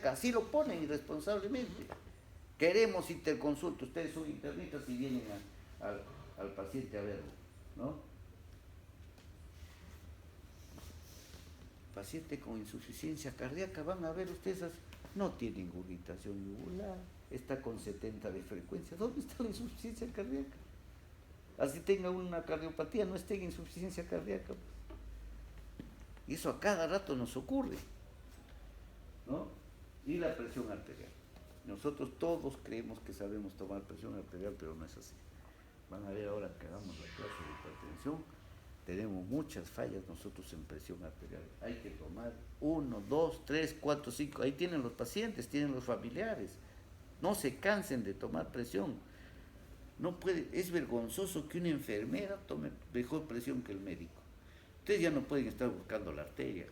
cardíaca, así lo ponen irresponsablemente. Queremos interconsulta, ustedes son internistas y vienen al paciente a verlo, ¿no? Paciente con insuficiencia cardíaca, van a ver ustedes, no tiene ingurgitación yugular, está con 70 de frecuencia. ¿Dónde está la insuficiencia cardíaca? Así tenga una cardiopatía, no esté en insuficiencia cardíaca. Y eso a cada rato nos ocurre, ¿no? Y la presión arterial. Nosotros todos creemos que sabemos tomar presión arterial, pero no es así. Van a ver ahora que hagamos la clase de hipertensión, tenemos muchas fallas nosotros en presión arterial. Hay que tomar 1, 2, 3, 4, 5. Ahí tienen los pacientes, tienen los familiares. No se cansen de tomar presión. No puede, es vergonzoso que una enfermera tome mejor presión que el médico. Ustedes ya no pueden estar buscando la arteria,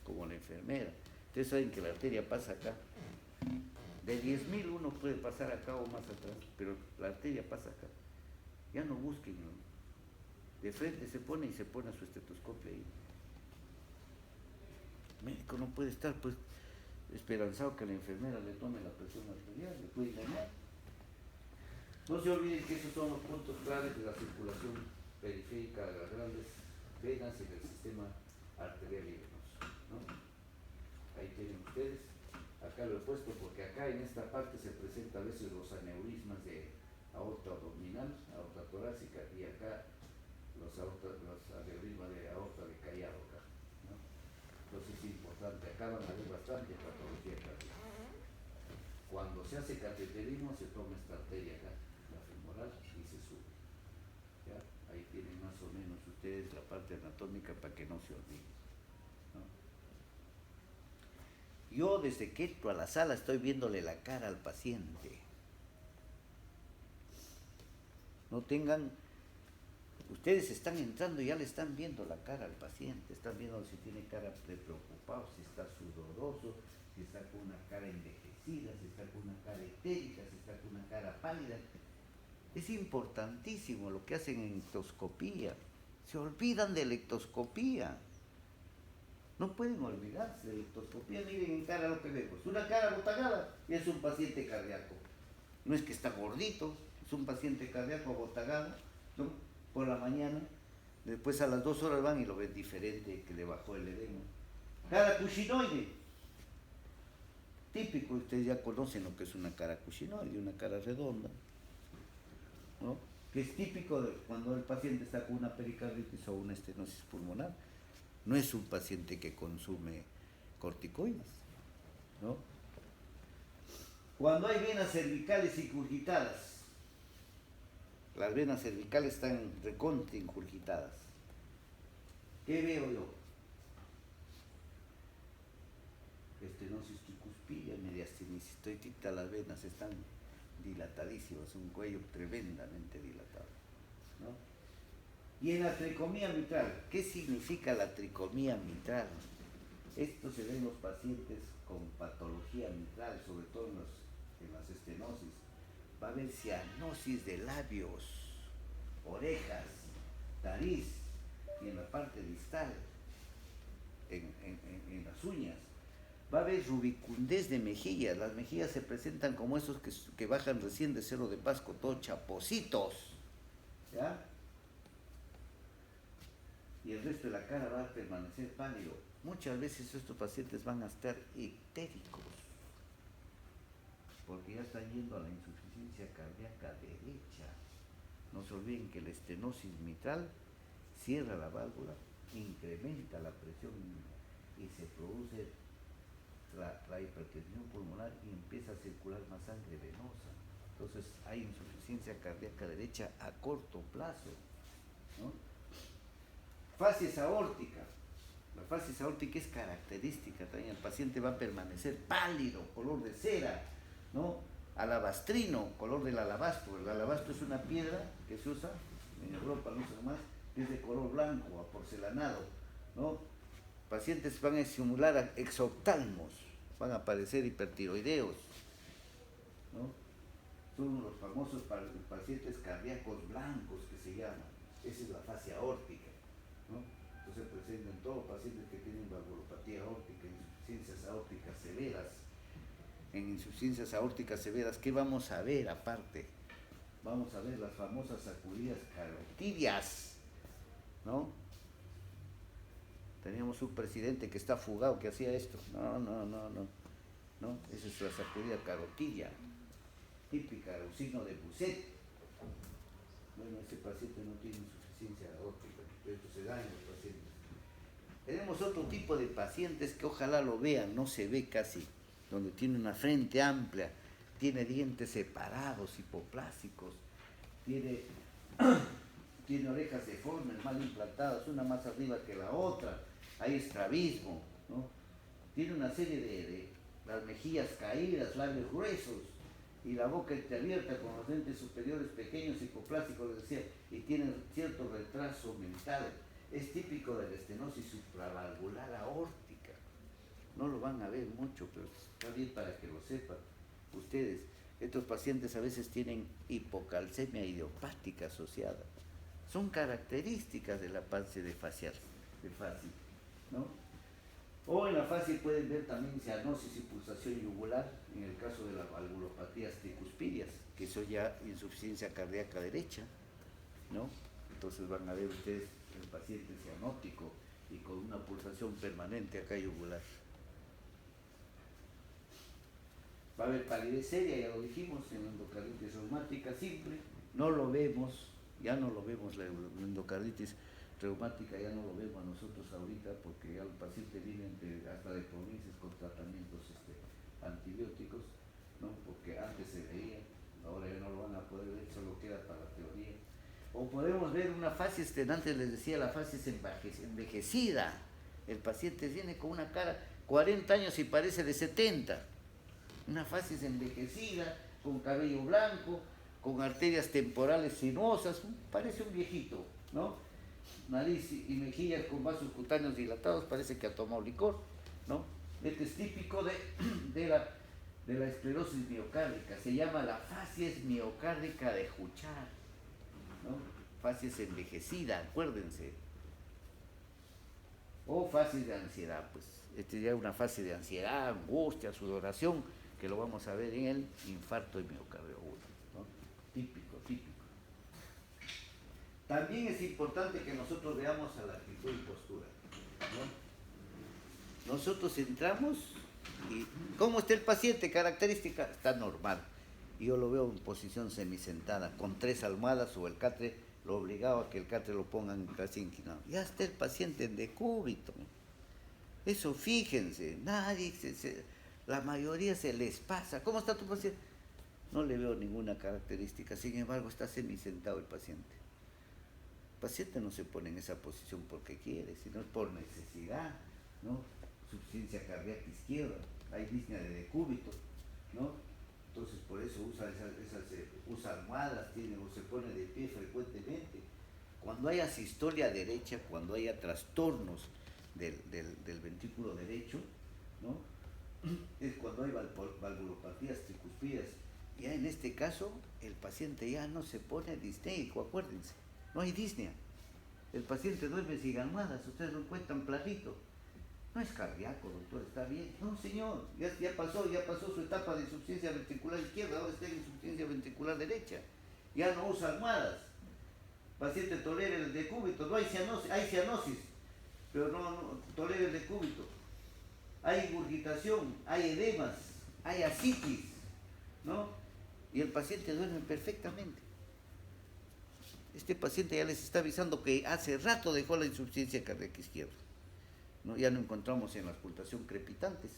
como la enfermera. Ustedes saben que la arteria pasa acá. De 10.000 uno puede pasar acá o más atrás, pero la arteria pasa acá. Ya no busquen, ¿no? De frente se pone y se pone su estetoscopio ahí. El médico no puede estar pues esperanzado que la enfermera le tome la presión arterial, le puede engañar. No se olviden que esos son los puntos claves de la circulación periférica de las grandes venas y del sistema arterial y venoso, ¿no? Ahí tienen ustedes, acá lo he puesto porque acá en esta parte se presentan a veces los aneurismas de aorta abdominal, aorta torácica, y acá los aneurismas de aorta de Callao, acá, ¿no? Entonces es importante, acá van a ver bastante patología cardíaca. Cuando se hace cateterismo se toma esta arteria acá, la femoral, y se sube. ¿Ya? Ahí tienen más o menos ustedes la parte anatómica para que no se olviden, ¿no? Yo desde que entro a la sala estoy viéndole la cara al paciente. No tengan, ustedes están entrando y ya le están viendo la cara al paciente, están viendo si tiene cara de preocupado, si está sudoroso, si está con una cara envejecida, si está con una cara etérica, si está con una cara pálida. Es importantísimo lo que hacen en ectoscopía. Se olvidan de la ectoscopía. No pueden olvidarse de la ectoscopía. Miren en cara lo que vemos. Una cara botagada y es un paciente cardíaco. No es que está gordito, es un paciente cardíaco abotagado, ¿no? Por la mañana, después a las 2 horas van y lo ven diferente, que le bajó el edema. Cara cushinoide. Típico, ustedes ya conocen lo que es una cara cushinoide, una cara redonda, ¿no? Que es típico de cuando el paciente está con una pericarditis o una estenosis pulmonar. No es un paciente que consume corticoides, ¿no? Cuando hay venas cervicales ingurgitadas, las venas cervicales están recontra ingurgitadas, ¿qué veo yo? Estenosis tricuspidia, mediastinitis toitita, las venas están dilatadísimas, un cuello tremendamente dilatado, ¿no? Y en la tricomía mitral, ¿qué significa la tricomía mitral? Esto se ve en los pacientes con patología mitral, sobre todo en las estenosis. Va a haber cianosis de labios, orejas, nariz y en la parte distal, en las uñas. Va a haber rubicundez de mejillas. Las mejillas se presentan como esos que bajan recién de Cerro de Pasco, todos chapositos, ¿ya? Y el resto de la cara va a permanecer pálido. Muchas veces estos pacientes van a estar ictéricos, porque ya están yendo a la insuficiencia cardíaca derecha. No se olviden que la estenosis mitral cierra la válvula, incrementa la presión y se produce la hipertensión pulmonar y empieza a circular más sangre venosa. Entonces hay insuficiencia cardíaca derecha a corto plazo, ¿no? Facies aórtica. La facies aórtica es característica también. El paciente va a permanecer pálido, color de cera, ¿no? Alabastrino, color del alabastro. El alabastro es una piedra que se usa, en Europa no usa más, que es de color blanco, aporcelanado, ¿no? Pacientes van a simular exoptalmos, van a aparecer hipertiroideos, ¿no? Son los famosos pacientes cardíacos blancos que se llaman. Esa es la fascia aórtica, ¿no? Entonces presentan todos los pacientes que tienen valvulopatía aórtica, insuficiencias aórticas severas, en insuficiencias aórticas severas, ¿qué vamos a ver aparte? Vamos a ver las famosas sacudidas carotidias, ¿no? Teníamos un presidente que está fugado, que hacía esto. No, esa es la sacudida carotidia, típica, un signo de Busset. Bueno, ese paciente no tiene insuficiencia aórtica, esto se da en los pacientes. Tenemos otro tipo de pacientes que ojalá lo vean, no se ve casi, donde tiene una frente amplia, tiene dientes separados, hipoplásicos, tiene orejas deformes, mal implantadas, una más arriba que la otra, hay estrabismo, ¿no? Tiene una serie de las mejillas caídas, labios gruesos y la boca entreabierta con los dientes superiores pequeños, hipoplásicos, les decía, y tiene cierto retraso mental. Es típico de la estenosis supravalvular aórtica. No lo van a ver mucho, pero está bien para que lo sepan ustedes. Estos pacientes a veces tienen hipocalcemia idiopática asociada. Son características de la fase de facial, ¿no? O en la fase pueden ver también cianosis y pulsación yugular, en el caso de las valvulopatías tricuspidias, que eso ya insuficiencia cardíaca derecha, ¿no? Entonces van a ver ustedes el paciente cianótico y con una pulsación permanente acá yugular. Va a haber palidez seria, ya lo dijimos, en la endocarditis reumática simple, no lo vemos, ya no lo vemos, la endocarditis reumática ya no lo vemos nosotros ahorita porque ya el paciente viene hasta de provincias con tratamientos antibióticos, ¿no? Porque antes se veía, ahora ya no lo van a poder ver, solo queda para la teoría. O podemos ver una facies, antes les decía, la facies envejecida. El paciente viene con una cara 40 años y parece de 70. Una facies envejecida, con cabello blanco, con arterias temporales sinuosas, parece un viejito, ¿no? Nariz y mejillas con vasos cutáneos dilatados, parece que ha tomado licor, ¿no? Este es típico de la esclerosis miocárdica, se llama la facies miocárdica de Juchard, ¿no? Facies envejecida, acuérdense. O fases de ansiedad, pues. Este ya es una fase de ansiedad, angustia, sudoración, que lo vamos a ver en el infarto de miocardio agudo, ¿no? Típico. También es importante que nosotros veamos a la actitud y postura, ¿no? Nosotros entramos y ¿cómo está el paciente? Característica, está normal. Y yo lo veo en posición semisentada, con 3 almohadas o el catre, lo obligaba a que el catre lo pongan casi inclinado. Ya está el paciente en decúbito. Eso fíjense, la mayoría se les pasa. ¿Cómo está tu paciente? No le veo ninguna característica, sin embargo está semisentado el paciente. El paciente no se pone en esa posición porque quiere, sino por necesidad, ¿no? Insuficiencia cardíaca izquierda, hay disnea de decúbito, ¿no? Entonces por eso usa almohadas, o se pone de pie frecuentemente. Cuando haya sistolia derecha, cuando haya trastornos del ventrículo derecho, ¿no? Es cuando hay valvulopatías tricuspidas. Ya en este caso, el paciente ya no se pone disneico, acuérdense, no hay disnea. El paciente duerme sin almohadas, ustedes lo encuentran platito. No es cardíaco, doctor, está bien. No, señor, ya pasó su etapa de insuficiencia ventricular izquierda, ahora está en insuficiencia ventricular derecha. Ya no usa almohadas. El paciente tolera el decúbito, no hay cianosis, pero no tolera el decúbito. Hay ingurgitación, hay edemas, hay ascitis, ¿no? Y el paciente duerme perfectamente. Este paciente ya les está avisando que hace rato dejó la insuficiencia cardíaca izquierda, ¿no? Ya no encontramos en la auscultación crepitantes.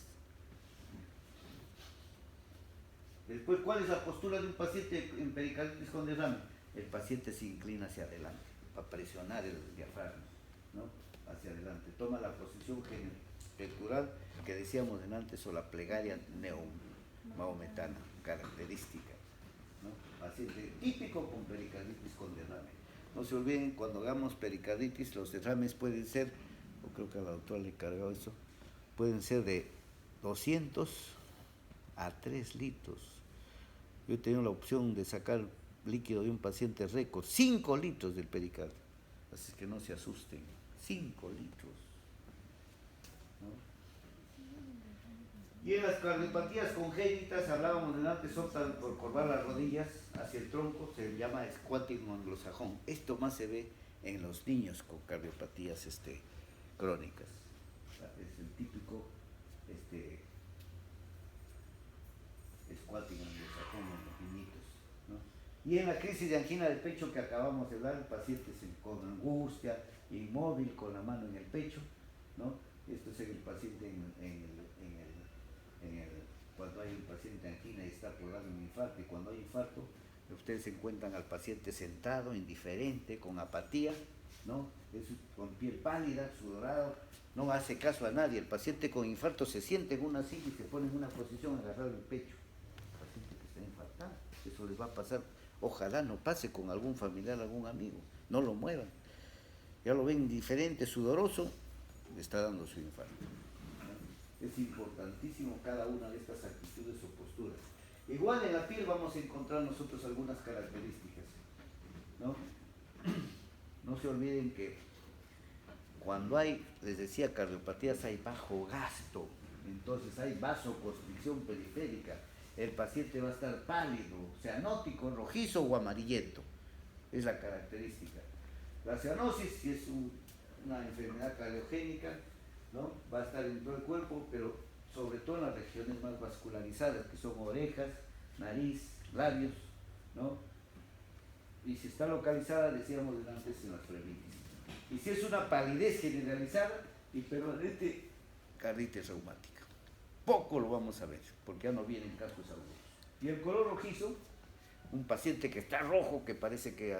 Después, ¿cuál es la postura de un paciente en pericarditis con derrame? El paciente se inclina hacia adelante para presionar el diafragma, ¿no? Hacia adelante. Toma la posición pectoral que decíamos antes, o la plegaria neomahometana, característica, ¿no? Paciente típico con pericarditis con derrame. No se olviden, cuando hagamos pericarditis, los derrames pueden ser, o creo que a la doctora le cargó eso, pueden ser de 200 a 3 litros. Yo he tenido la opción de sacar líquido de un paciente récord, 5 litros del pericardio. Así que no se asusten, 5 litros. ¿No? Y en las cardiopatías congénitas, hablábamos de antes, optan por corvar las rodillas hacia el tronco, se llama squatting anglosajón. Esto más se ve en los niños con cardiopatías crónicas. Es el típico squatting anglosajón en los niñitos, ¿no? Y en la crisis de angina del pecho que acabamos de hablar, el paciente con angustia, inmóvil, con la mano en el pecho, ¿no? Esto es en el paciente cuando hay un paciente angina y está por dar un infarto, y cuando hay infarto, ustedes se encuentran al paciente sentado, indiferente, con apatía, ¿no? Con piel pálida, sudorado, no hace caso a nadie. El paciente con infarto se siente en una silla y se pone en una posición agarrado el pecho. El paciente que está infartado, eso les va a pasar. Ojalá no pase con algún familiar, algún amigo, no lo muevan. Ya lo ven indiferente, sudoroso, le está dando su infarto. Es importantísimo cada una de estas actitudes o posturas. Igual en la piel vamos a encontrar nosotros algunas características, ¿no? No se olviden que cuando hay, les decía, cardiopatías, hay bajo gasto, entonces hay vasoconstricción periférica, el paciente va a estar pálido, cianótico, rojizo o amarillento, es la característica. La cianosis, si es una enfermedad cardiogénica, ¿no? Va a estar en todo el cuerpo, pero sobre todo en las regiones más vascularizadas, que son orejas, nariz, labios, ¿no? Y si está localizada, decíamos antes, en las flebitis. Y si es una palidez generalizada y permanente, carditis reumática. Poco lo vamos a ver, porque ya no vienen casos agudos. Y el color rojizo, un paciente que está rojo, que parece que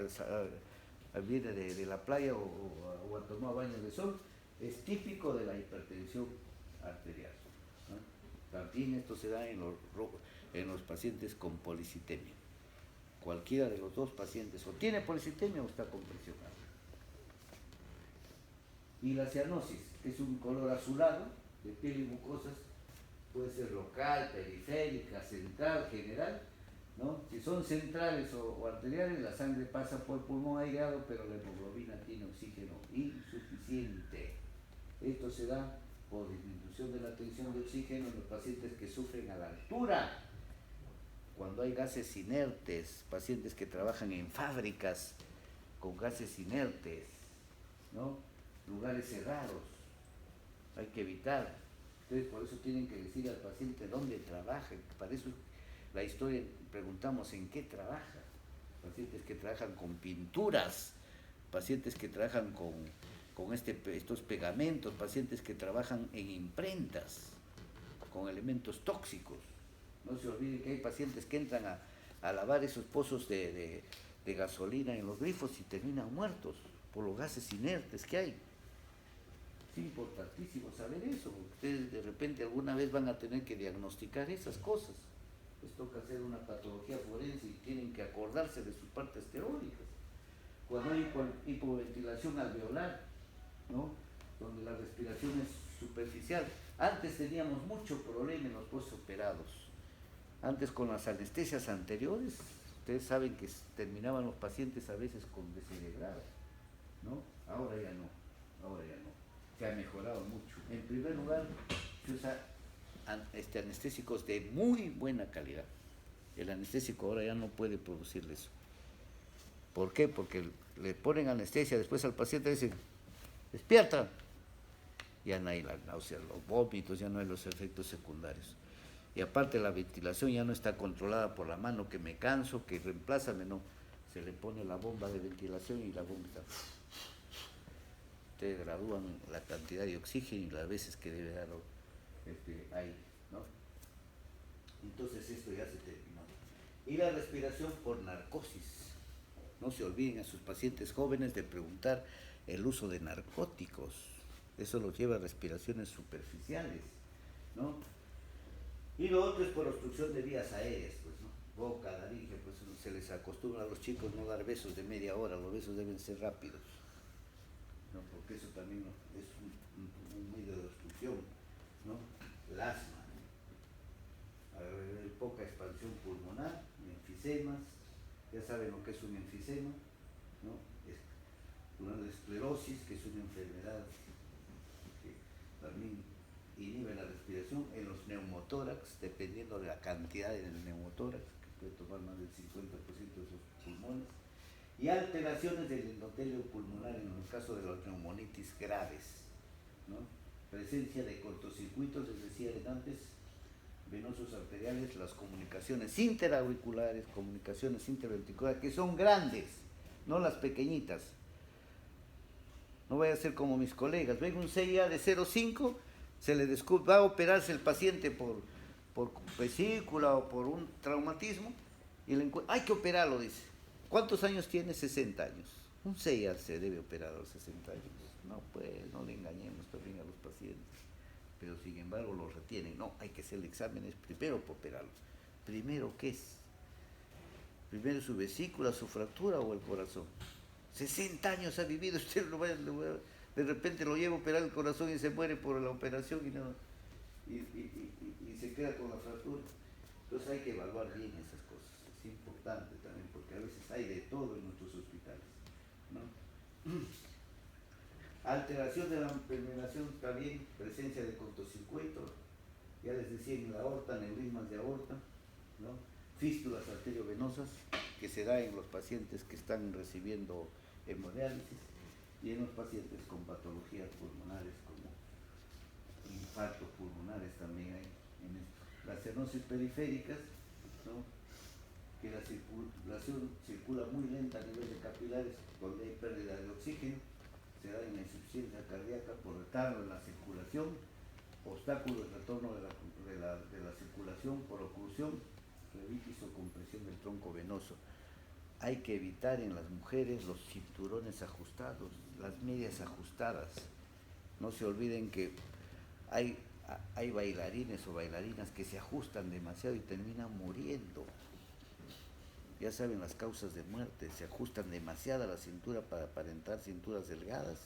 viene de la playa o tomó baños de sol, es típico de la hipertensión arterial, ¿no? También esto se da en los pacientes con policitemia. Cualquiera de los dos pacientes o tiene policitemia o está con presión alta. Y la cianosis, que es un color azulado de piel y mucosas, puede ser local, periférica, central, general, ¿no? Si son centrales o arteriales, la sangre pasa por pulmón aireado, pero la hemoglobina tiene oxígeno insuficiente. Esto se da por disminución de la tensión de oxígeno en los pacientes que sufren a la altura. Cuando hay gases inertes, pacientes que trabajan en fábricas con gases inertes, ¿no? Lugares cerrados, hay que evitar. Entonces, por eso tienen que decir al paciente dónde trabaja. Para eso la historia, preguntamos en qué trabaja. Pacientes que trabajan con pinturas, pacientes que trabajan con estos pegamentos, pacientes que trabajan en imprentas, con elementos tóxicos. No se olviden que hay pacientes que entran a lavar esos pozos de gasolina en los grifos y terminan muertos por los gases inertes que hay. Es importantísimo saber eso, porque ustedes de repente alguna vez van a tener que diagnosticar esas cosas. Les toca hacer una patología forense y tienen que acordarse de sus partes teóricas. Cuando hay hipoventilación alveolar, ¿no? Donde la respiración es superficial. Antes teníamos mucho problema en los postoperados. Antes con las anestesias anteriores, ustedes saben que terminaban los pacientes a veces con descerebrada, ¿no? Ahora ya no. Se ha mejorado mucho. En primer lugar, se usa anestésicos de muy buena calidad. El anestésico ahora ya no puede producirle eso. ¿Por qué? Porque le ponen anestesia, después al paciente dice, despierta. Ya no hay la náusea, los vómitos, ya no hay los efectos secundarios. Y aparte la ventilación ya no está controlada por la mano, que me canso, que reemplázame, no. Se le pone la bomba de ventilación y la bomba está... Ustedes gradúan la cantidad de oxígeno y las veces que debe dar aire, ¿no? Entonces esto ya se terminó. Y la respiración por narcosis. No se olviden a sus pacientes jóvenes de preguntar el uso de narcóticos. Eso los lleva a respiraciones superficiales, ¿no? Y lo otro es por obstrucción de vías aéreas, pues, ¿no? Boca, laringe, pues se les acostumbra a los chicos no dar besos de media hora, los besos deben ser rápidos, ¿no? Porque eso también es un medio de obstrucción, ¿no? El asma, poca expansión pulmonar, enfisemas, ya saben lo que es un enfisema, ¿no? Es una esclerosis, que es una enfermedad que también inhibe la respiración en los neumotórax, dependiendo de la cantidad del neumotórax, que puede tomar más del 50% de sus pulmones, y alteraciones del endotelio pulmonar en el caso de las neumonitis graves, ¿no? Presencia de cortocircuitos, les decía antes, venosos arteriales, las comunicaciones interauriculares, comunicaciones interventriculares, que son grandes, no las pequeñitas. No vaya a ser como mis colegas, ven un CIA de 0,5, se le descubre, va a operarse el paciente por vesícula o por un traumatismo, y hay que operarlo, dice. ¿Cuántos años tiene? 60 años. Un CIA se debe operar a los 60 años. No, pues, no le engañemos también a los pacientes. Pero sin embargo los retienen. No, hay que hacerle exámenes primero para operarlo. Primero, ¿qué es? Primero su vesícula, su fractura o el corazón. 60 años ha vivido, usted de repente lo lleva a operar el corazón y se muere por la operación y se queda con la fractura. Entonces hay que evaluar bien esas cosas. Es importante también porque a veces hay de todo en nuestros hospitales, ¿no? Alteración de la permeación también, presencia de cortocircuito, ya les decía en la aorta, aneurismas de aorta, ¿no? Fístulas arteriovenosas, que se da en los pacientes que están recibiendo hemodiálisis y en los pacientes con patologías pulmonares como infartos pulmonares también hay en esto. Las cianosis periféricas, ¿no? Que la circulación circula muy lenta a nivel de capilares, donde hay pérdida de oxígeno, se da en la insuficiencia cardíaca por retardo en la circulación, obstáculo de retorno de la circulación por oclusión, flebitis o compresión del tronco venoso. Hay que evitar en las mujeres los cinturones ajustados, las medias ajustadas. No se olviden que hay bailarines o bailarinas que se ajustan demasiado y terminan muriendo. Ya saben las causas de muerte, se ajustan demasiado a la cintura para aparentar cinturas delgadas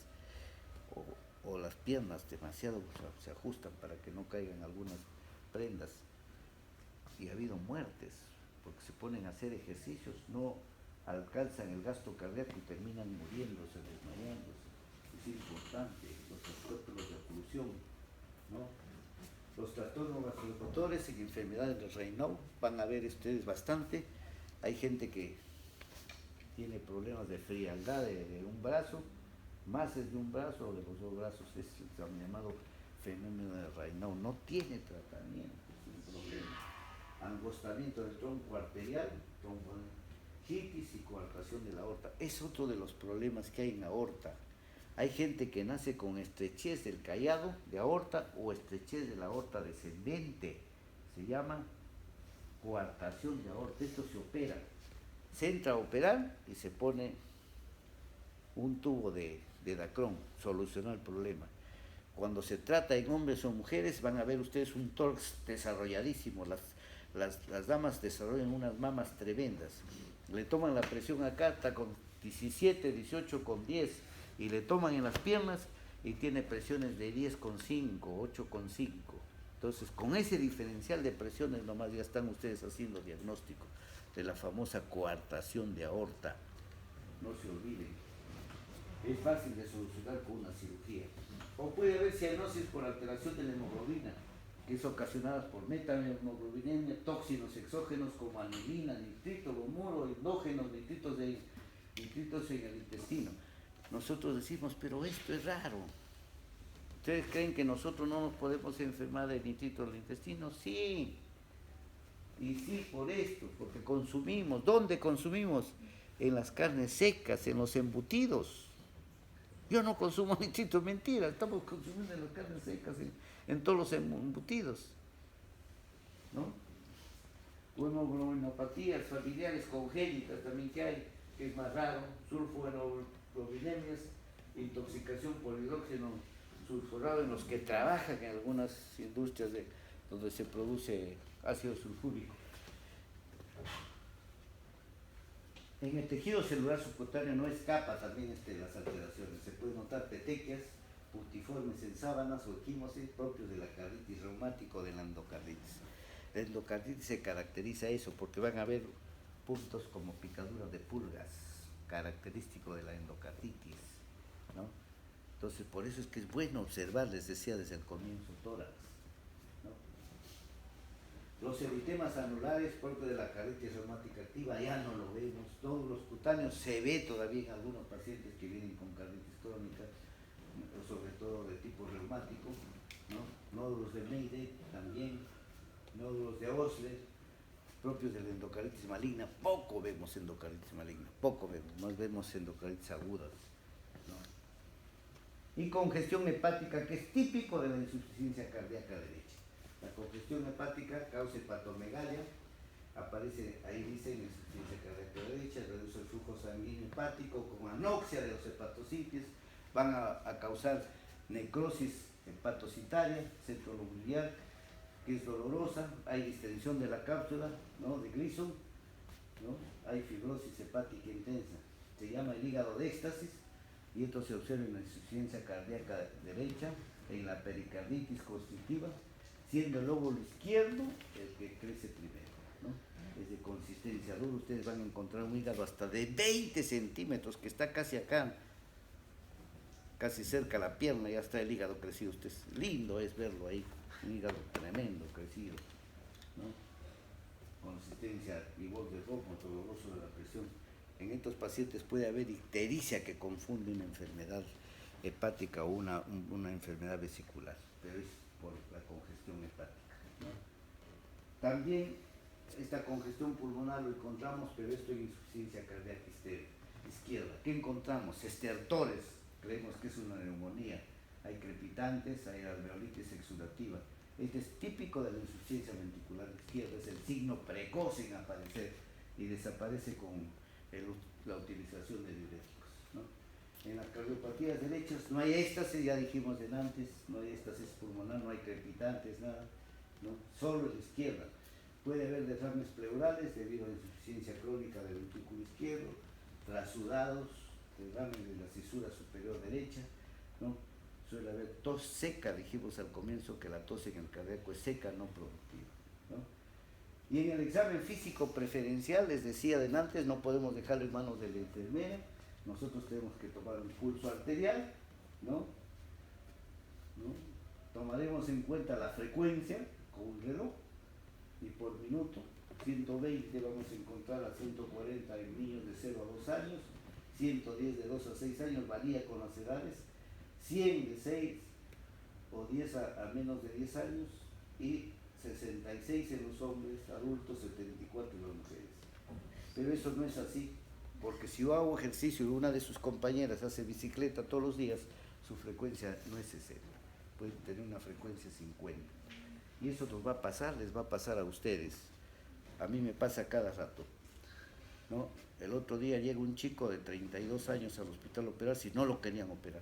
o las piernas demasiado se ajustan para que no caigan algunas prendas. Y ha habido muertes porque se ponen a hacer ejercicios, no alcanzan el gasto cardíaco y terminan muriéndose, desmayándose. Es importante los trastornos de oclusión, ¿no? Los trastornos gastromotores en enfermedades de Raynaud van a ver ustedes bastante. Hay gente que tiene problemas de frialdad de un brazo, más es de un brazo o de los dos brazos, es el llamado fenómeno de Raynaud. No tiene tratamiento, es un problema. Angostamiento del tronco arterial, trombogitis y coartación de la aorta. Es otro de los problemas que hay en la aorta. Hay gente que nace con estrechez del callado de aorta o estrechez de la aorta descendente. Se llama coartación de aorta. Esto se opera. Se entra a operar y se pone un tubo de Dacron, solucionar el problema. Cuando se trata en hombres o mujeres, van a ver ustedes un tórax desarrolladísimo. Las damas desarrollan unas mamas tremendas. Le toman la presión acá, está con 17, 18 con 10, y le toman en las piernas y tiene presiones de 10,5, 8,5. Entonces, con ese diferencial de presiones nomás ya están ustedes haciendo diagnóstico de la famosa coartación de aorta. No se olviden. Es fácil de solucionar con una cirugía. O puede haber cianosis por alteración de la hemoglobina, que es ocasionada por metamoglobinemia, tóxinos exógenos como anilina, nitrito, bromuro, endógenos, nitritos en el intestino. Nosotros decimos, pero esto es raro. ¿Ustedes creen que nosotros no nos podemos enfermar de nitrito del intestino? Sí. Y sí por esto, porque consumimos. ¿Dónde consumimos? En las carnes secas, en los embutidos. Yo no consumo nitrito, mentira, estamos consumiendo en las carnes secas, en todos los embutidos, ¿no? O hemoglobinopatías familiares congénitas también que hay, que es más raro, sulfohenoglobinemias, intoxicación por hidrógeno sulfurado en los que trabajan en algunas industrias donde se produce ácido sulfúrico. En el tejido celular subcutáneo no escapa también las alteraciones. Se pueden notar petequias, puntiformes en sábanas o equimosis propios de la carditis reumática o de la endocarditis. La endocarditis se caracteriza eso porque van a haber puntos como picaduras de pulgas, característico de la endocarditis, ¿no? Entonces, por eso es que es bueno observar, les decía desde el comienzo, tórax, ¿no? Los eritemas anulares, propio de la carditis reumática activa, ya no lo vemos. Todos los cutáneos se ve todavía en algunos pacientes que vienen con carditis crónica, sobre todo de tipo reumático, ¿no? Nódulos de Meide también, nódulos de Osler, propios de la endocarditis maligna. Poco vemos endocarditis maligna, poco vemos, más vemos endocarditis agudas, ¿no? Y congestión hepática, que es típico de la insuficiencia cardíaca derecha. La congestión hepática causa hepatomegalia, aparece ahí dice en insuficiencia cardíaca derecha, reduce el flujo sanguíneo hepático con anoxia de los hepatocitios, van a causar necrosis hepatocitaria, centrolobular, que es dolorosa, hay distensión de la cápsula, ¿no?, de Gleason, ¿no? Hay fibrosis hepática intensa, se llama el hígado de éxtasis, y esto se observa en la insuficiencia cardíaca derecha, en la pericarditis constrictiva, siendo el lóbulo izquierdo el que crece primero, ¿no? Es de consistencia dura, ustedes van a encontrar un hígado hasta de 20 centímetros, que está casi acá, casi cerca a la pierna, ya está el hígado crecido. Ustedes, lindo es verlo ahí, un hígado tremendo, crecido, ¿no? Consistencia igual de rojo, doloroso de la presión. En estos pacientes puede haber ictericia, que confunde una enfermedad hepática o una enfermedad vesicular, pero es por la congestión hepática, ¿no? También esta congestión pulmonar lo encontramos, pero esto en insuficiencia cardíaca izquierda. ¿Qué encontramos? Estertores, creemos que es una neumonía. Hay crepitantes, hay alveolitis exudativa. Este es típico de la insuficiencia ventricular izquierda, es el signo precoz en aparecer y desaparece con la utilización de diuréticos, ¿no? En las cardiopatías derechas no hay éxtasis, ya dijimos antes, no hay éxtasis pulmonar, no hay crepitantes, nada, ¿no? Solo en la izquierda. Puede haber derrames pleurales debido a insuficiencia crónica del ventrículo izquierdo, trasudados, derrames de la cisura superior derecha, ¿no? Suele haber tos seca, dijimos al comienzo que la tos en el cardíaco es seca, no productiva, ¿no? Y en el examen físico preferencial, les decía de antes, no podemos dejarlo en manos de la enfermera, nosotros tenemos que tomar un pulso arterial, ¿no? ¿No? Tomaremos en cuenta la frecuencia con un reloj, y por minuto, 120 vamos a encontrar a 140 en niños de 0 a 2 años, 110 de 2 a 6 años, varía con las edades, 100 de 6 o 10 a menos de 10 años, y 66 en los hombres adultos, 74 en las mujeres. Pero eso no es así, porque si yo hago ejercicio y una de sus compañeras hace bicicleta todos los días, su frecuencia no es 60, puede tener una frecuencia 50. Y eso nos va a pasar, les va a pasar a ustedes. A mí me pasa cada rato, ¿no? El otro día llega un chico de 32 años al hospital a operarse y no lo querían operar,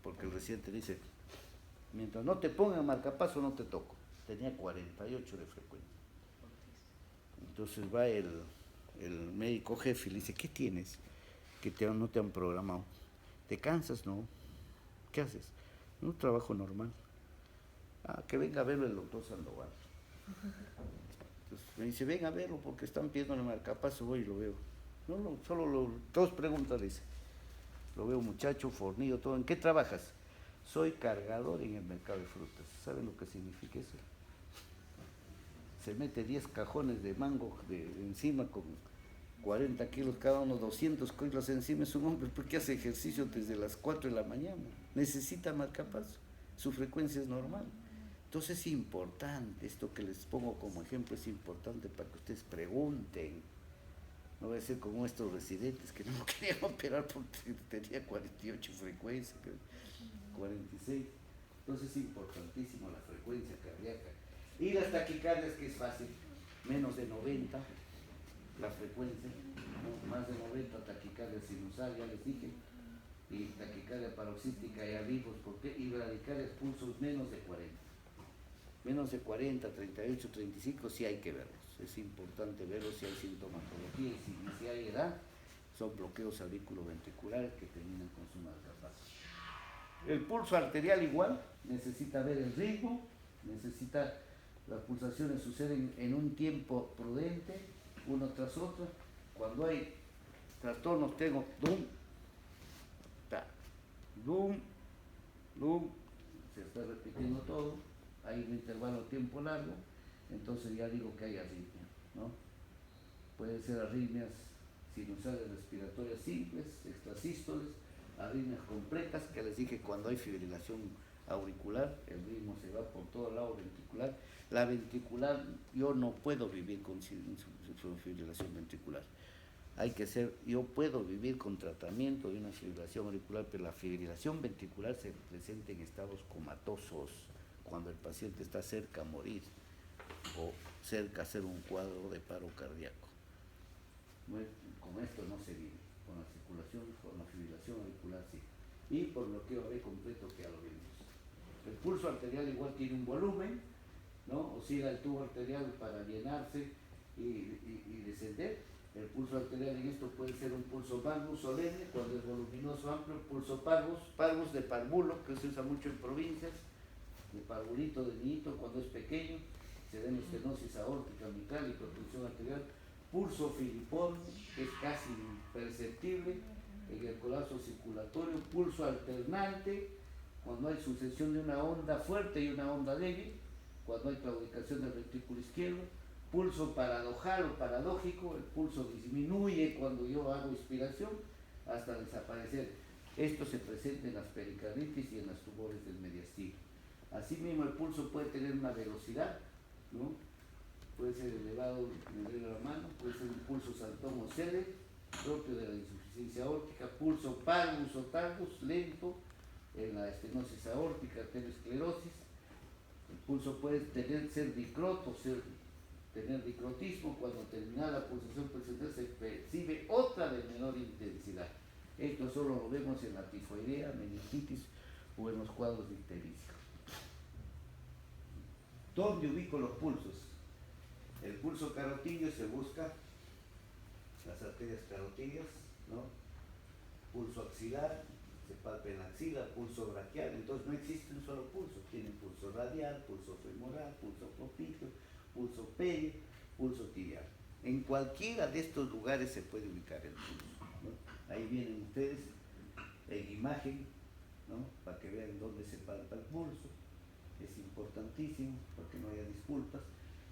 porque el residente dice, mientras no te pongan marcapaso no te toco. Tenía 48 de frecuencia. Entonces va el médico jefe y le dice, ¿qué tienes? Que no te han programado. ¿Te cansas? No. ¿Qué haces? Un trabajo normal. Ah, que venga a verlo el doctor Sandoval. Entonces me dice, venga a verlo porque están pidiendo el marcapaso, voy y lo veo. No, solo dos preguntas le dice. Lo veo muchacho, fornido, todo. ¿En qué trabajas? Soy cargador en el mercado de frutas. ¿Saben lo que significa eso? Se mete 10 cajones de mango encima con 40 kilos cada uno, 200 kilos encima. Es un hombre porque hace ejercicio desde las 4 de la mañana. Necesita marcapaso. Su frecuencia es normal. Entonces es importante, esto que les pongo como ejemplo es importante para que ustedes pregunten. No voy a ser como estos residentes que no querían operar porque tenía 48 frecuencias, 46. Entonces es importantísimo la frecuencia cardíaca. Y las taquicardias, que es fácil, menos de 90 la frecuencia, ¿no? Más de 90 taquicardia sinusal, ya les dije, y taquicardia paroxística y avivos, porque y bradicardias pulsos menos de 40. Menos de 40, 38, 35, sí hay que verlos. Es importante verlos si hay sintomatología y si hay edad, son bloqueos auriculoventriculares que terminan con su marcapaso. El pulso arterial igual, necesita ver el ritmo, las pulsaciones suceden en un tiempo prudente, uno tras otro. Cuando hay trastornos tengo dum, ta, dum, Lum, se está repitiendo todo, hay un intervalo de tiempo largo, entonces ya digo que hay arritmia, ¿no? Pueden ser arritmias sinusales respiratorias simples, extrasístoles, arritmias completas, que les dije cuando hay fibrilación auricular, el ritmo se va por todo el lado ventricular. La ventricular, yo no puedo vivir con fibrilación ventricular. Yo puedo vivir con tratamiento de una fibrilación auricular, pero la fibrilación ventricular se presenta en estados comatosos, cuando el paciente está cerca a morir o cerca a hacer un cuadro de paro cardíaco. Con esto no se vive, con la circulación, con la fibrilación auricular sí. Y por bloqueo AB completo, que ya lo vimos. El pulso arterial igual tiene un volumen, ¿no? Oscila el tubo arterial para llenarse y descender. El pulso arterial en esto puede ser un pulso magnus solemne, cuando es voluminoso amplio, pulso parvus de parvulo, que se usa mucho en provincias, de parvulito, de niñito, cuando es pequeño, se da en estenosis aórtica, mitral, hipertensión arterial. Pulso filipón, que es casi imperceptible en el colapso circulatorio. Pulso alternante, cuando hay sucesión de una onda fuerte y una onda débil, cuando hay claudicación del ventrículo izquierdo. Pulso paradojal o paradójico, el pulso disminuye cuando yo hago inspiración hasta desaparecer. Esto se presenta en las pericarditis y en las tumores del mediastino. Asimismo, el pulso puede tener una velocidad, ¿no? Puede ser elevado en el dedo de la mano, puede ser un pulso saltón o cele, propio de la insuficiencia aórtica. Pulso parvus o tardus, lento, en la estenosis aórtica, arteriosclerosis. El pulso puede ser dicroto, tener dicrotismo. Cuando termina la pulsación presente se percibe otra de menor intensidad. Esto solo lo vemos en la tifoidea, meningitis o en los cuadros de ictericia. ¿Dónde ubico los pulsos? El pulso carotillo se busca las arterias carotidias, ¿no? Pulso axilar, se palpa en la axila, pulso braquial. Entonces no existe un solo pulso, tienen pulso radial, pulso femoral, pulso propício, pulso perio, pulso tibial. En cualquiera de estos lugares se puede ubicar el pulso, ¿no? Ahí vienen ustedes en imagen, ¿no? Para que vean dónde se palpa el pulso. Es importantísimo para que no haya disculpas.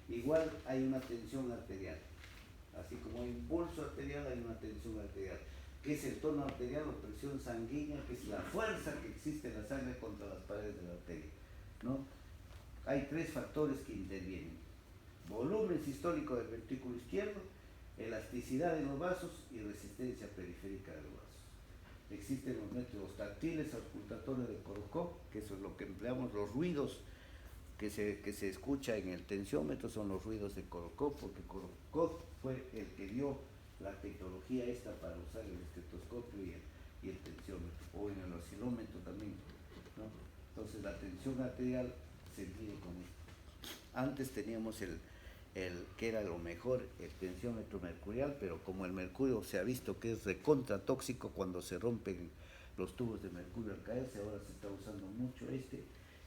Igual hay una tensión arterial, así como hay un pulso arterial, hay una tensión arterial, que es el tono arterial o presión sanguínea, que es la fuerza que existe en la sangre contra las paredes de la arteria, ¿no? Hay tres factores que intervienen: volumen sistólico del ventrículo izquierdo, elasticidad de los vasos y resistencia periférica de los vasos. Existen los métodos táctiles, auscultatorios de Korokov, que eso es lo que empleamos. Los ruidos que se escucha en el tensiómetro son los ruidos de Korokov, porque Korokov fue el que dio la tecnología esta para usar el estetoscopio y el tensiómetro, o en el oscilómetro también, ¿no? Entonces la tensión arterial se mide con esto. Antes teníamos el que era lo mejor, el tensiómetro mercurial, pero como el mercurio se ha visto que es recontra tóxico cuando se rompen los tubos de mercurio al caerse, ahora se está usando mucho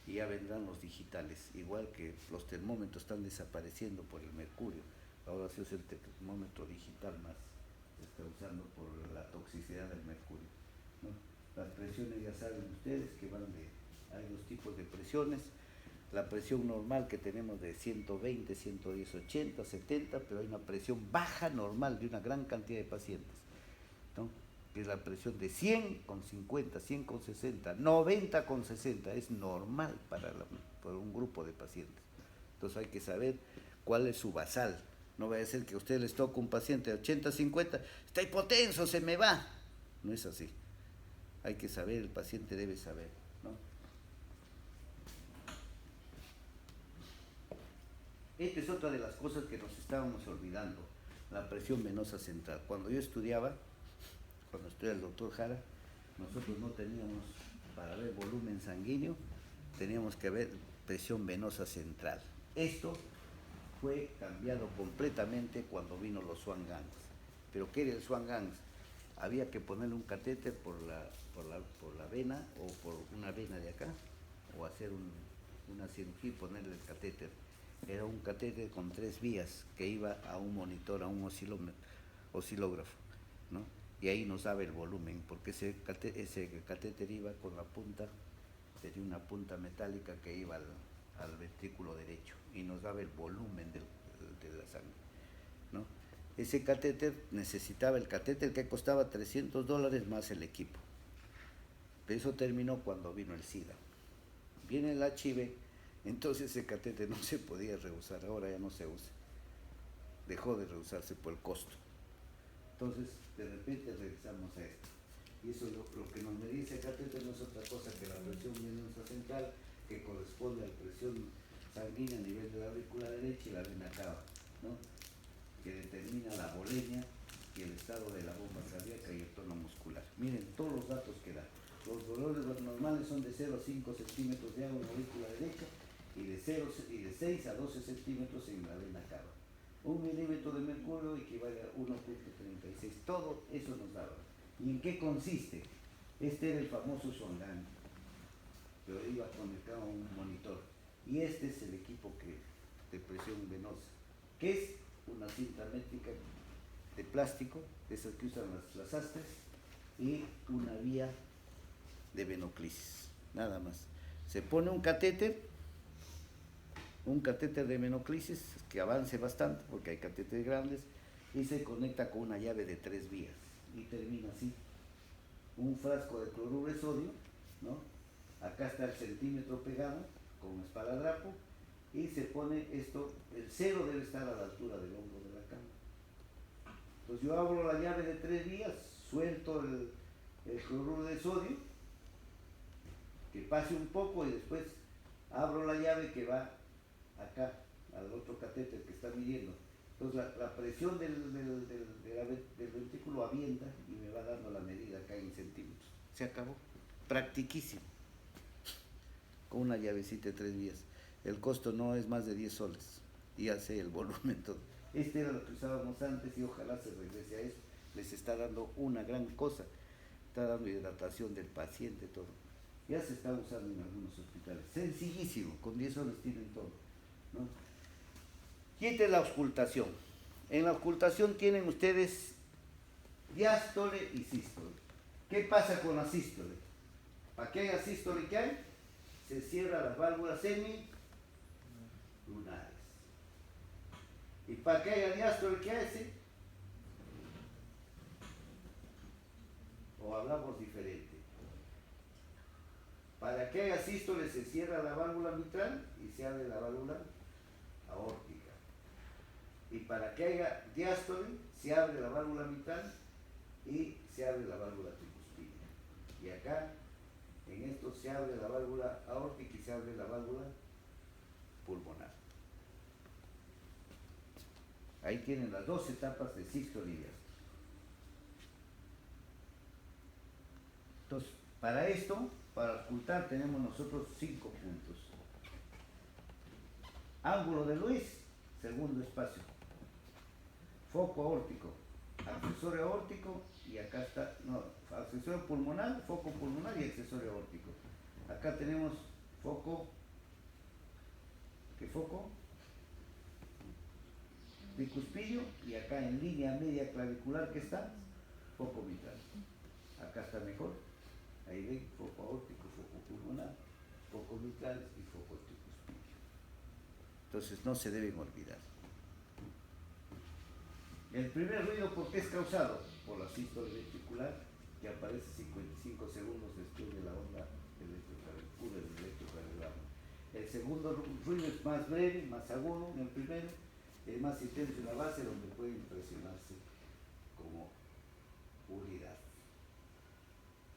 y ya vendrán los digitales, igual que los termómetros están desapareciendo por el mercurio, ahora se usa el termómetro digital más, se está usando por la toxicidad del mercurio, ¿no? Las presiones ya saben ustedes que hay dos tipos de presiones. La presión normal que tenemos de 120, 110, 80, 70, pero hay una presión baja normal de una gran cantidad de pacientes, ¿no? Que es la presión de 100 con 50, 100 con 60, 90 con 60, es normal para un grupo de pacientes. Entonces hay que saber cuál es su basal. No vaya a ser que a ustedes les toque un paciente de 80, 50, está hipotenso, se me va. No es así. Hay que saber, el paciente debe saber, ¿no? Esta es otra de las cosas que nos estábamos olvidando, la presión venosa central. Cuando estudia el doctor Jara, nosotros no teníamos, para ver volumen sanguíneo, teníamos que ver presión venosa central. Esto fue cambiado completamente cuando vino los Swan-Ganz. ¿Pero qué era el Swan-Ganz? Había que ponerle un catéter por la vena o por una vena de acá, o hacer una cirugía y ponerle el catéter. Era un catéter con 3 vías que iba a un monitor, a un oscilógrafo, ¿no? Y ahí nos daba el volumen, porque ese catéter iba con la punta tenía una punta metálica que iba al ventrículo derecho y nos daba el volumen de la sangre, ¿no? Ese catéter necesitaba el catéter que costaba $300 más el equipo. Pero eso terminó cuando vino el SIDA. Viene el HIV, entonces ese catéter no se podía reusar, ahora ya no se usa. Dejó de reusarse por el costo. Entonces, de repente regresamos a esto. Y eso lo que nos medía ese catéter no es otra cosa que la presión venosa central, que corresponde a la presión sanguínea a nivel de la aurícula derecha y la vena cava, ¿no? Que determina la volemia y el estado de la bomba cardíaca y el tono muscular. Miren todos los datos que da. Los dolores normales son de 0 a 5 centímetros de agua en la aurícula derecha y de 6 a 12 centímetros en la vena cava. 1 milímetro de mercurio equivale a 1.36. Todo eso nos daba. ¿Y en qué consiste? Este era el famoso Songán, pero iba conectado a un monitor. Y este es el equipo de presión venosa, que es una cinta métrica de plástico, esas que usan las astres, y una vía de venoclisis, nada más. Se pone un catéter de venoclisis que avance bastante, porque hay catéteres grandes, y se conecta con una llave de 3 vías, y termina así. Un frasco de cloruro de sodio, ¿no? Acá está el centímetro pegado con esparadrapo, y se pone esto, el cero debe estar a la altura del hombro de la cama. Entonces yo abro la llave de 3 vías, suelto el cloruro de sodio, que pase un poco y después abro la llave que va acá, al otro catéter que está midiendo. Entonces la presión del ventrículo avienta y me va dando la medida acá en centímetros. Se acabó. Practiquísimo. Con una llavecita de 3 vías. El costo no es más de 10 soles. Y hace el volumen todo. Este era lo que usábamos antes y ojalá se regrese a eso. Les está dando una gran cosa. Está dando hidratación del paciente, todo. Ya se está usando en algunos hospitales. Sencillísimo, con 10 soles tienen todo, ¿no? Y esta es la auscultación. En la auscultación tienen ustedes diástole y sístole. ¿Qué pasa con la sístole? ¿Para qué haya sístole que hay? Se cierran las válvulas semilunares. ¿Y para qué haya diástole que hace? O hablamos diferente. Para que haya sístole se cierra la válvula mitral y se abre la válvula aórtica. Y para que haya diástole se abre la válvula mitral y se abre la válvula tricuspidia. Y acá, en esto se abre la válvula aórtica y se abre la válvula pulmonar. Ahí tienen las 2 etapas de sístole y diástole. Entonces, para esto, para ocultar, tenemos nosotros 5 puntos. Ángulo de Luis, segundo espacio. Foco aórtico, accesorio aórtico, y acá está, no, accesorio pulmonar, foco pulmonar y accesorio aórtico. Acá tenemos foco, ¿qué foco? Bicuspillo, y acá en línea media clavicular que está, foco mitral. Acá está mejor, ahí ven, foco aórtico, foco pulmonar, foco mitral y foco tricuspillo. Entonces no se deben olvidar. El primer ruido, ¿por qué es causado? Por la sístole ventricular, que aparece 55 segundos después de la onda del electrocardiograma. El segundo ruido es más breve, más agudo en el primero, es más intenso en la base, donde puede impresionarse como unidad.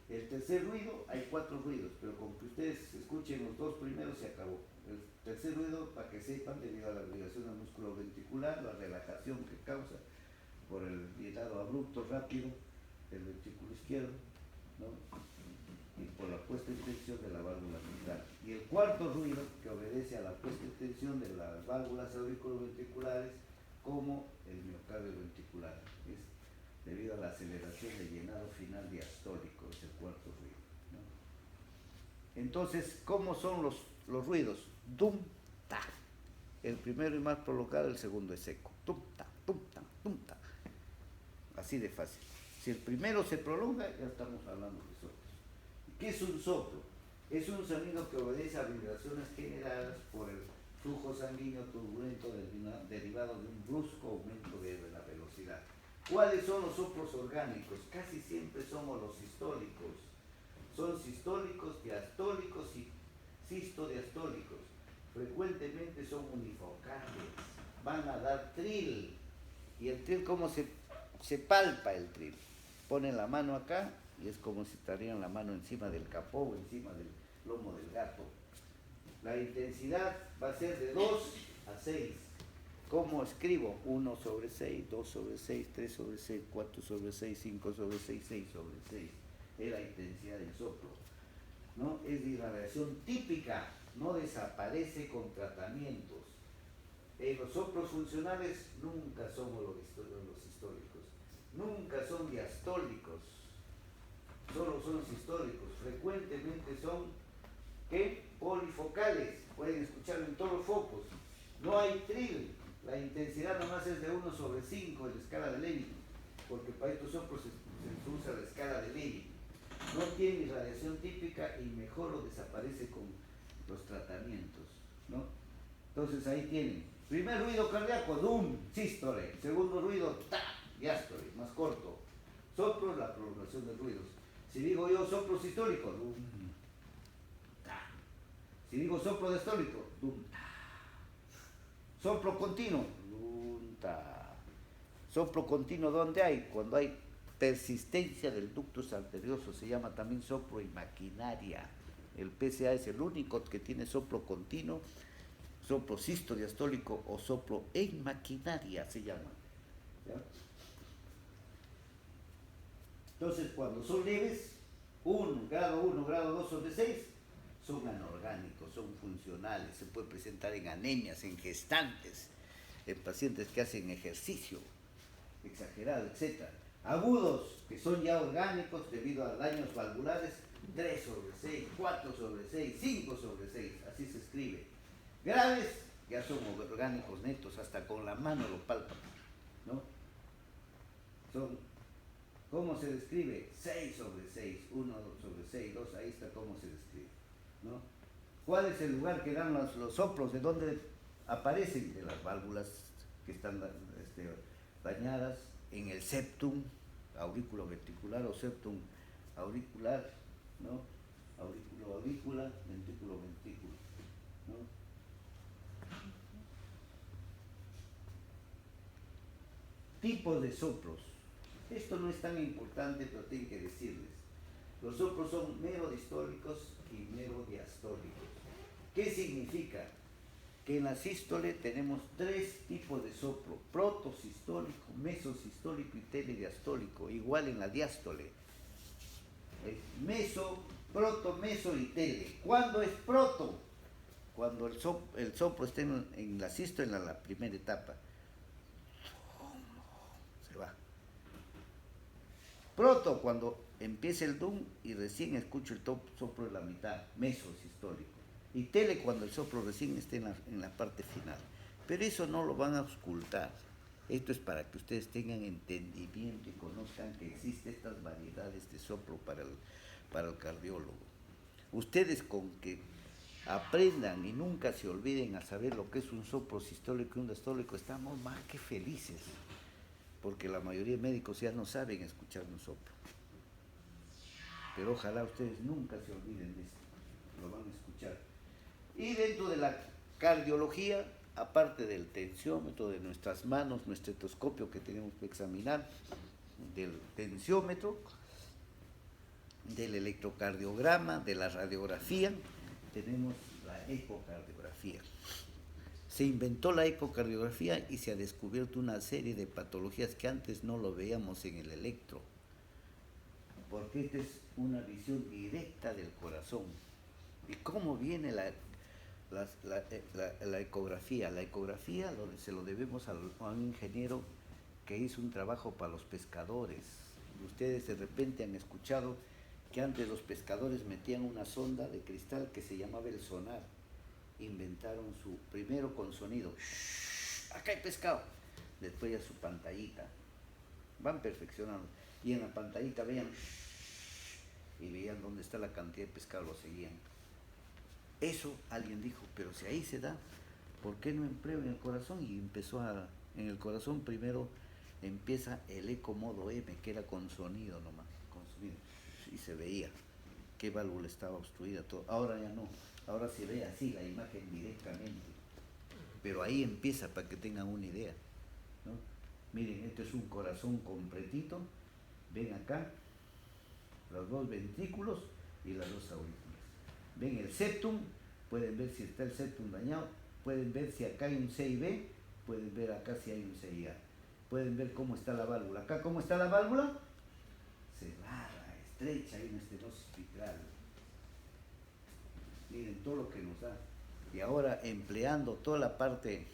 El tercer ruido, hay 4 ruidos, pero con que ustedes escuchen los 2 primeros se acabó. El tercer ruido, para que sepan, debido a la obligación del músculo ventricular, la relajación que causa por el llenado abrupto rápido del ventrículo izquierdo, ¿no? Y por la puesta en tensión de la válvula mitral. Y el cuarto ruido, que obedece a la puesta en tensión de las válvulas auriculoventriculares, como el miocardio ventricular, es debido a la aceleración del llenado final diastólico, es el cuarto ruido, ¿no? Entonces, ¿cómo son los ruidos? Dum, ta. El primero y más prolongado, el segundo es seco. Tum, ta, tum, ta, tum, ta. Así de fácil. Si el primero se prolonga, ya estamos hablando de soplos. ¿Qué es un soplo? Es un sonido que obedece a vibraciones generadas por el flujo sanguíneo turbulento derivado de un brusco aumento de la velocidad. ¿Cuáles son los soplos orgánicos? Casi siempre somos los sistólicos. Son sistólicos, diastólicos y sistodiastólicos. Frecuentemente son unifocales. Van a dar tril. ¿Y el tril cómo se palpa el tril? Ponen la mano acá y es como si estarían la mano encima del capó o encima del lomo del gato. La intensidad va a ser de 2 a 6. ¿Cómo escribo? 1 sobre 6, 2 sobre 6, 3 sobre 6, 4 sobre 6, 5 sobre 6, 6 sobre 6. Es la intensidad del soplo, ¿no? Es de irradiación típica, no desaparece con tratamientos. Los soplos funcionales nunca somos los históricos, nunca son diastólicos, solo son sistólicos. Frecuentemente son ¿qué? Polifocales, pueden escucharlo en todos los focos. No hay tril, la intensidad nomás es de 1 sobre 5 en la escala de Levy, porque para estos soplos se usa la escala de Levy. No tiene irradiación típica y mejor o desaparece con los tratamientos, ¿no? Entonces ahí tienen. Primer ruido cardíaco, dum, sístole. Segundo ruido, ta, diástole, más corto. Soplos, la prolongación de ruidos. Si digo yo soplo sistólico, dum, ta. Si digo soplo diastólico, dum, ta. Soplo continuo, dum, ta. Soplo continuo, ¿dónde hay? Cuando hay persistencia del ductus arterioso, se llama también soplo en maquinaria. El PCA es el único que tiene soplo continuo, soplo sistodiastólico o soplo en maquinaria se llama. ¿Ya? Entonces, cuando son leves, 1, grado 2 sobre 6, son anorgánicos, son funcionales, se puede presentar en anemias, en gestantes, en pacientes que hacen ejercicio exagerado, etc. Agudos, que son ya orgánicos debido a daños valvulares, 3 sobre 6, 4 sobre 6, 5 sobre 6, así se escribe. Graves, ya son orgánicos netos, hasta con la mano lo palpan, ¿no? Son, ¿cómo se describe? 6 sobre 6, 1 sobre 6, 2, ahí está cómo se describe, ¿no? ¿Cuál es el lugar que dan los soplos? ¿De dónde aparecen? De las válvulas que están dañadas, en el septum aurículo ventricular o septum auricular, ¿no? Aurículo aurícula, ventrículo ventrículo, ¿no? Tipos de soplos. Esto no es tan importante, pero tengo que decirles. Los soplos son merodistólicos y merodiastólicos. ¿Qué significa? Que en la sístole tenemos 3 tipos de soplo: protosistólico, mesosistólico y telediastólico. Igual en la diástole. Meso, proto, meso y tele. ¿Cuándo es proto? Cuando el soplo está en la sístole, en la primera etapa. Se va. Proto, cuando empieza el dum y recién escucho el soplo en la mitad, mesosistólico. Y tele, cuando el soplo recién esté en la parte final. Pero eso no lo van a ocultar. Esto es para que ustedes tengan entendimiento y conozcan que existen estas variedades de soplo para el cardiólogo. Ustedes con que aprendan y nunca se olviden a saber lo que es un soplo sistólico y un diastólico, estamos más que felices. Porque la mayoría de médicos ya no saben escuchar un soplo. Pero ojalá ustedes nunca se olviden de esto, lo van a escuchar. Y dentro de la cardiología, aparte del tensiómetro, de nuestras manos, nuestro estetoscopio que tenemos que examinar, del tensiómetro, del electrocardiograma, de la radiografía, tenemos la ecocardiografía. Se inventó la ecocardiografía y se ha descubierto una serie de patologías que antes no lo veíamos en el electro, porque esta es una visión directa del corazón. ¿Y cómo viene la ecografía? La ecografía se lo debemos a un ingeniero que hizo un trabajo para los pescadores. Ustedes de repente han escuchado que antes los pescadores metían una sonda de cristal que se llamaba el sonar. Inventaron primero con sonido, acá hay pescado, después ya su pantallita, van perfeccionando, y en la pantallita veían y veían dónde está la cantidad de pescado, lo seguían. Eso alguien dijo, pero si ahí se da, ¿por qué no empleo en el corazón? Y empezó en el corazón primero empieza el eco modo M, que era con sonido nomás, con sonido, y se veía qué válvula estaba obstruida, todo. Ahora ya no, ahora se ve así la imagen directamente, pero ahí empieza para que tengan una idea, ¿no? Miren, este es un corazón completito, ven acá, los dos ventrículos y las dos aurículas. Ven el septum, pueden ver si está el septum dañado, pueden ver si acá hay un C y B, pueden ver acá si hay un C y A. Pueden ver cómo está la válvula. Acá, ¿cómo está la válvula? Cerrada, estrecha, hay una estenosis mitral. Miren todo lo que nos da. Y ahora, empleando toda la parte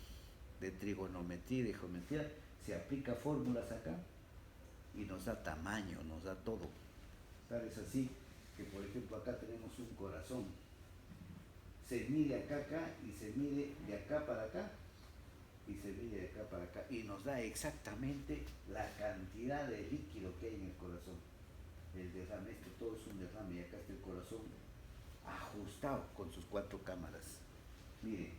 de trigonometría y de geometría, se aplica fórmulas acá y nos da tamaño, nos da todo. Tal es así que, por ejemplo, acá tenemos un corazón. Se mide acá y se mide de acá para acá y se mide de acá para acá y nos da exactamente la cantidad de líquido que hay en el corazón. El derrame, esto todo es un derrame y acá está el corazón ajustado con sus 4 cámaras. Mire,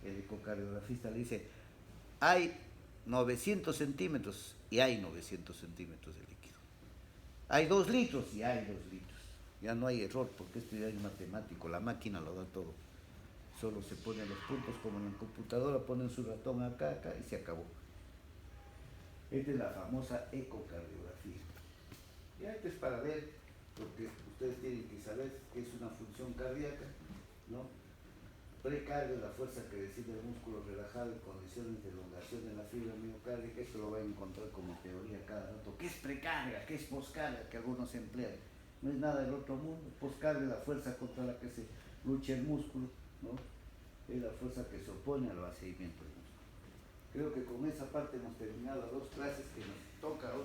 el ecocardiografista le dice, hay 900 centímetros y hay 900 centímetros de líquido. Hay 2 litros y hay 2 litros. Ya no hay error porque esto ya es matemático, la máquina lo da todo. Solo se ponen los puntos como en la computadora, ponen su ratón acá y se acabó. Esta es la famosa ecocardiografía. Ya esto es para ver, porque ustedes tienen que saber que es una función cardíaca, ¿no? Precardio, la fuerza que desciende el músculo relajado en condiciones de elongación de la fibra miocárdica, esto lo van a encontrar como teoría cada rato. ¿Qué es precarga? ¿Qué es poscarga? Que algunos emplean. No es nada del otro mundo. Poscarga es la fuerza contra la que se lucha el músculo, ¿no? Es la fuerza que se opone al vaciamiento del músculo. Creo que con esa parte hemos terminado las 2 clases que nos toca hoy.